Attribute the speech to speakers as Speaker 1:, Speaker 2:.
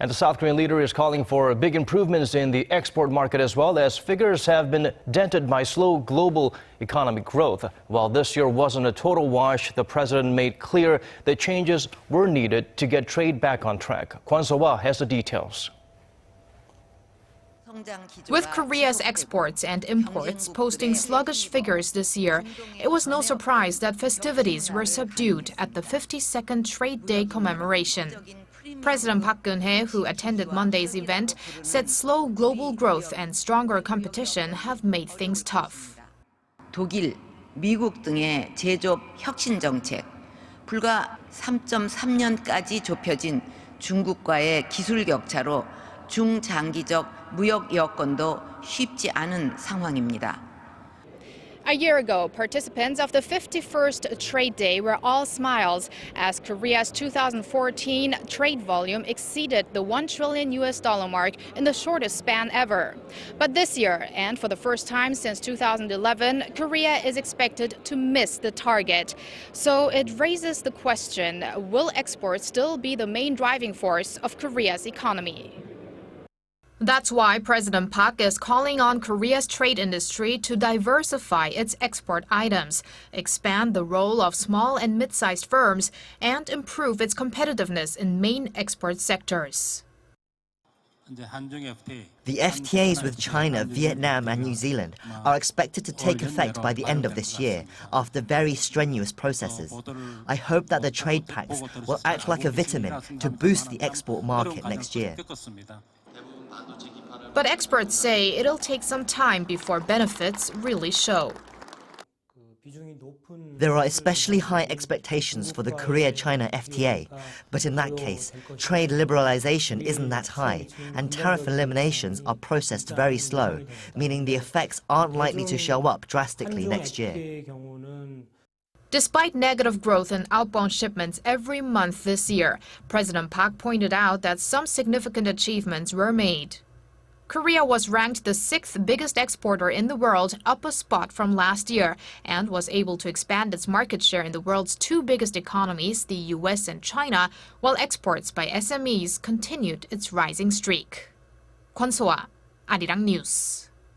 Speaker 1: And the South Korean leader is calling for big improvements in the export market as well, as figures have been dented by slow global economic growth. While this year wasn't a total wash, the president made clear that changes were needed to get trade back on track. Kwon Soa has the details.
Speaker 2: With Korea's exports and imports posting sluggish figures this year, it was no surprise that festivities were subdued at the 52nd Trade Day commemoration. President Park Geun, who attended Monday's event, said slow global growth and stronger competition have made things tough.
Speaker 3: 독일, 미국 등의 제조업 혁신 정책, 불과 3.3년까지 좁혀진 중국과의 기술 격차로 중장기적 무역 여건도 쉽지 않은 상황입니다.
Speaker 2: A year ago, participants of the 51st Trade Day were all smiles as Korea's 2014 trade volume exceeded the $1 trillion mark in the shortest span ever. But this year, and for the first time since 2011, Korea is expected to miss the target. So it raises the question, will exports still be the main driving force of Korea's economy? That's why President Park is calling on Korea's trade industry to diversify its export items, expand the role of small and mid-sized firms, and improve its competitiveness in main export sectors.
Speaker 4: The FTAs with China, Vietnam and New Zealand are expected to take effect by the end of this year, after very strenuous processes. I hope that the trade pacts will act like a vitamin to boost the export market next year.
Speaker 2: But experts say it'll take some time before benefits really show.
Speaker 4: There are especially high expectations for the Korea-China FTA, but in that case, trade liberalization isn't that high, and tariff eliminations are processed very slow, meaning the effects aren't likely to show up drastically next year.
Speaker 2: Despite negative growth in outbound shipments every month this year, President Park pointed out that some significant achievements were made. Korea was ranked the 6th biggest exporter in the world, up a spot from last year, and was able to expand its market share in the world's two biggest economies, the US and China, while exports by SMEs continued its rising streak. Kwon Soa, Arirang News.